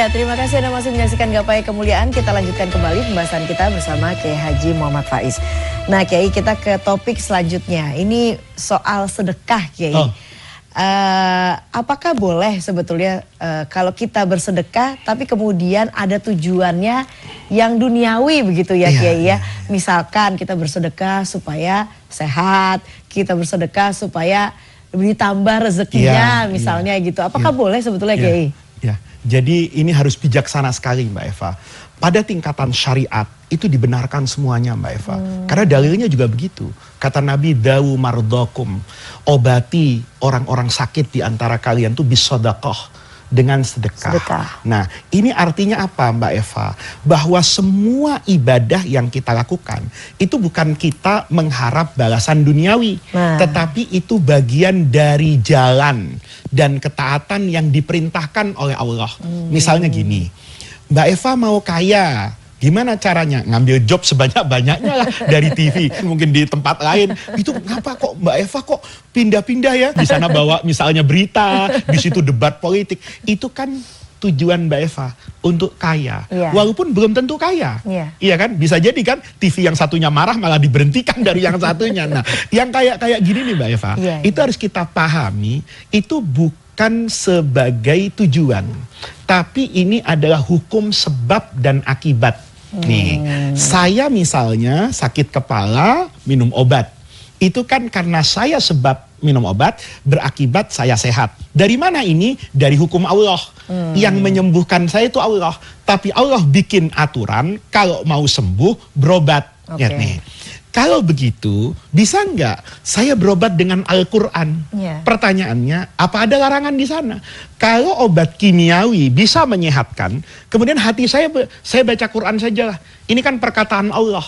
Ya, terima kasih Anda masih menyaksikan Gapai Kemuliaan. Kita lanjutkan kembali pembahasan kita bersama Kiai Haji Muhammad Faiz. Nah Kiai, kita ke topik selanjutnya. Ini soal sedekah Kiai. Apakah boleh sebetulnya kalau kita bersedekah tapi kemudian ada tujuannya yang duniawi begitu ya Kiai ya. Misalkan kita bersedekah supaya sehat, kita bersedekah supaya ditambah rezekinya misalnya gitu. Apakah boleh sebetulnya Kiai? Jadi ini harus bijaksana sekali Mbak Eva. Pada tingkatan syariat itu dibenarkan semuanya Mbak Eva. Karena dalilnya juga begitu. Kata Nabi, dawu mardokum, obati orang-orang sakit di antara kalian tuh bisodakoh, dengan sedekah. Nah ini artinya apa Mbak Eva? Bahwa semua ibadah yang kita lakukan itu bukan kita mengharap balasan duniawi. Tetapi itu bagian dari jalan dan ketaatan yang diperintahkan oleh Allah. Misalnya gini, Mbak Eva mau kaya, gimana caranya? Ngambil job sebanyak-banyaknya lah dari TV, mungkin di tempat lain. Itu ngapa kok Mbak Eva kok pindah-pindah ya? Di sana bawa misalnya berita, di situ debat politik. Itu kan tujuan Mbak Eva untuk kaya. Walaupun belum tentu kaya. Iya kan? Bisa jadi kan TV yang satunya marah malah diberhentikan dari yang satunya. Nah, yang kayak gini nih Mbak Eva, itu harus kita pahami, itu bukan sebagai tujuan. Tapi ini adalah hukum sebab dan akibat. Nih, saya misalnya sakit kepala, minum obat. Itu kan karena saya sebab minum obat, berakibat saya sehat. Dari mana ini? Dari hukum Allah. Yang menyembuhkan saya itu Allah. Tapi Allah bikin aturan, kalau mau sembuh, berobat. Lihat nih. Kalau begitu, bisa nggak saya berobat dengan Al-Quran? Pertanyaannya, apa ada larangan di sana? Kalau obat kimiawi bisa menyehatkan, kemudian hati saya baca Quran saja lah. Ini kan perkataan Allah.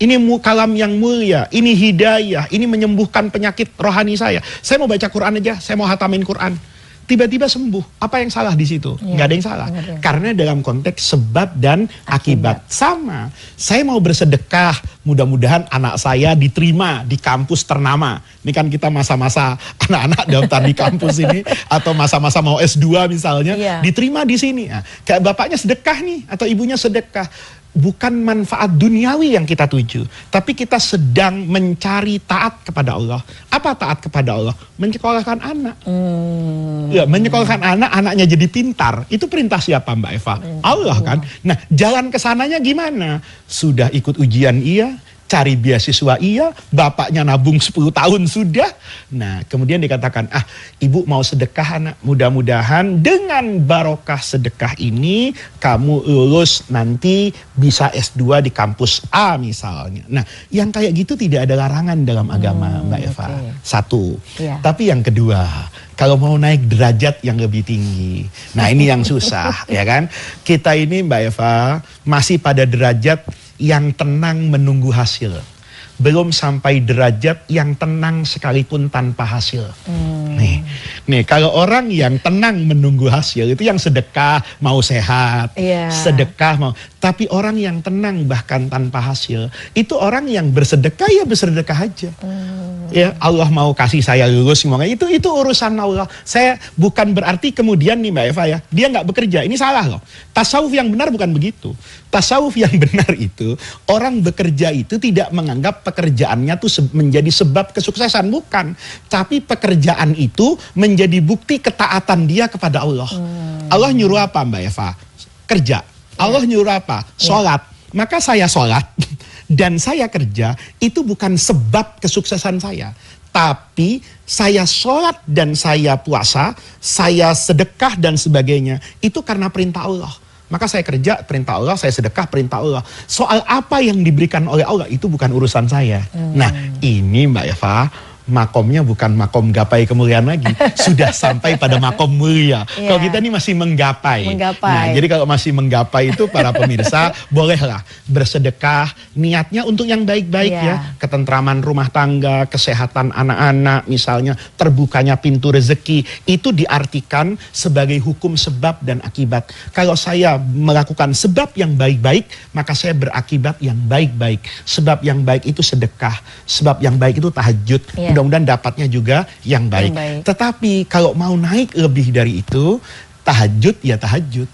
Ini kalam yang mulia, ini hidayah, ini menyembuhkan penyakit rohani saya. Saya mau baca Quran aja, saya mau hatamin Quran. Tiba-tiba sembuh. Apa yang salah di situ? Nggak ada yang salah. Karena dalam konteks sebab dan akibat. Sama. Saya mau bersedekah. Mudah-mudahan anak saya diterima di kampus ternama. Ini kan kita masa-masa anak-anak daftar di kampus ini. Atau masa-masa mau S2 misalnya. Diterima di sini. Nah, kayak bapaknya sedekah nih. Atau ibunya sedekah. Bukan manfaat duniawi yang kita tuju, tapi kita sedang mencari taat kepada Allah. Apa taat kepada Allah? Menyekolahkan anak. Ya, menyekolahkan anak, anaknya jadi pintar. Itu perintah siapa Mbak Eva? Allah kan. Nah, jalan ke sananya gimana? Sudah ikut ujian iya, cari beasiswa iya, bapaknya nabung 10 tahun sudah. Nah, kemudian dikatakan, ibu mau sedekah anak. Mudah-mudahan dengan barokah sedekah ini, kamu lulus nanti bisa S2 di kampus A misalnya. Nah, yang kayak gitu tidak ada larangan dalam agama Mbak Eva. Satu. Tapi yang kedua, kalau mau naik derajat yang lebih tinggi. Nah, ini yang susah, ya kan? Kita ini Mbak Eva masih pada derajat yang tenang menunggu hasil. Belum sampai derajat yang tenang sekalipun tanpa hasil. Nih, kalau orang yang tenang menunggu hasil, itu yang sedekah, mau sehat, sedekah mau. Tapi orang yang tenang bahkan tanpa hasil, itu orang yang bersedekah ya bersedekah aja. Ya, Allah mau kasih saya lulus, itu urusan Allah. Saya bukan berarti kemudian nih Mbak Eva ya, dia nggak bekerja. Ini salah loh. Tasawuf yang benar bukan begitu. Tasawuf yang benar itu, orang bekerja itu tidak menganggap pekerjaannya tuh menjadi sebab kesuksesan, bukan. Tapi pekerjaan itu menjadi bukti ketaatan dia kepada Allah. Allah nyuruh apa Mbak Eva? Kerja. Allah nyuruh apa? Sholat. Maka saya sholat dan saya kerja, itu bukan sebab kesuksesan saya. Tapi saya sholat dan saya puasa, saya sedekah dan sebagainya, itu karena perintah Allah. Maka saya kerja, perintah Allah, saya sedekah, perintah Allah. Soal apa yang diberikan oleh Allah, itu bukan urusan saya. Nah, ini Mbak Eva, makomnya bukan makom gapai kemuliaan lagi. Sudah sampai pada makom mulia. Kalau kita ini masih menggapai. Nah, jadi kalau masih menggapai itu para pemirsa, bolehlah bersedekah. Niatnya untuk yang baik-baik ya. Ketentraman rumah tangga, kesehatan anak-anak misalnya, terbukanya pintu rezeki. Itu diartikan sebagai hukum sebab dan akibat. Kalau saya melakukan sebab yang baik-baik, maka saya berakibat yang baik-baik. Sebab yang baik itu sedekah. Sebab yang baik itu tahajud. Mudah-mudahan dapatnya juga yang baik. Tetapi kalau mau naik lebih dari itu, tahajud ya tahajud.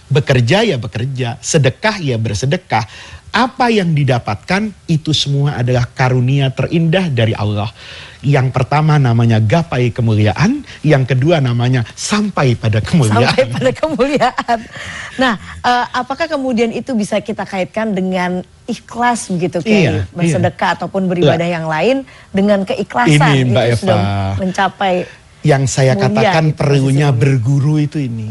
bekerja ya bekerja, sedekah ya bersedekah. Apa yang didapatkan itu semua adalah karunia terindah dari Allah. Yang pertama namanya gapai kemuliaan, yang kedua namanya sampai pada kemuliaan. Sampai pada kemuliaan. Nah, apakah kemudian itu bisa kita kaitkan dengan ikhlas begitu, kayak bersedekah ataupun beribadah yang lain dengan keikhlasan ini, Mbak itu Eva, sudah mencapai. Yang saya katakan gitu, perlunya berguru itu ini.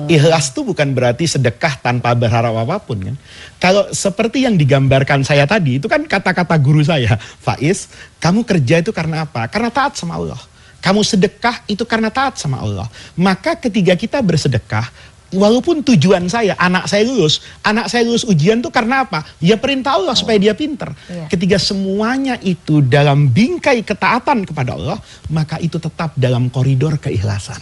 Ikhlas itu bukan berarti sedekah tanpa berharap apapun kan. Kalau seperti yang digambarkan saya tadi, itu kan kata-kata guru saya, Faiz, kamu kerja itu karena apa? Karena taat sama Allah. Kamu sedekah itu karena taat sama Allah. Maka ketika kita bersedekah, walaupun tujuan saya, anak saya lulus ujian tuh karena apa? Ya perintah Allah supaya dia pinter. Ketika semuanya itu dalam bingkai ketaatan kepada Allah, maka itu tetap dalam koridor keikhlasan.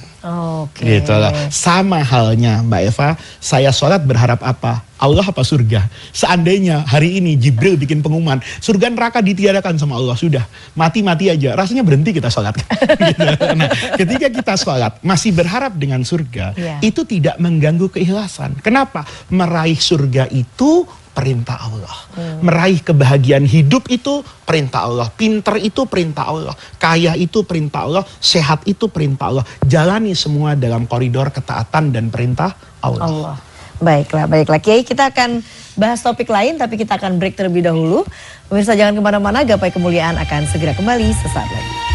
Gitu loh. Sama halnya Mbak Eva, saya sholat berharap apa? Allah apa surga? Seandainya hari ini Jibril bikin pengumuman, surga neraka ditiadakan sama Allah, sudah mati-mati aja, rasanya berhenti kita sholat. Gitu. Nah, ketika kita sholat masih berharap dengan surga, itu tidak mengganggu keikhlasan. Kenapa? Meraih surga itu perintah Allah. Meraih kebahagiaan hidup itu perintah Allah. Pinter itu perintah Allah. Kaya itu perintah Allah. Sehat itu perintah Allah. Jalani semua dalam koridor ketaatan dan perintah Allah. Baiklah, Kiai, kita akan bahas topik lain, tapi kita akan break terlebih dahulu. Pemirsa jangan kemana-mana, Gapai Kemuliaan akan segera kembali sesaat lagi.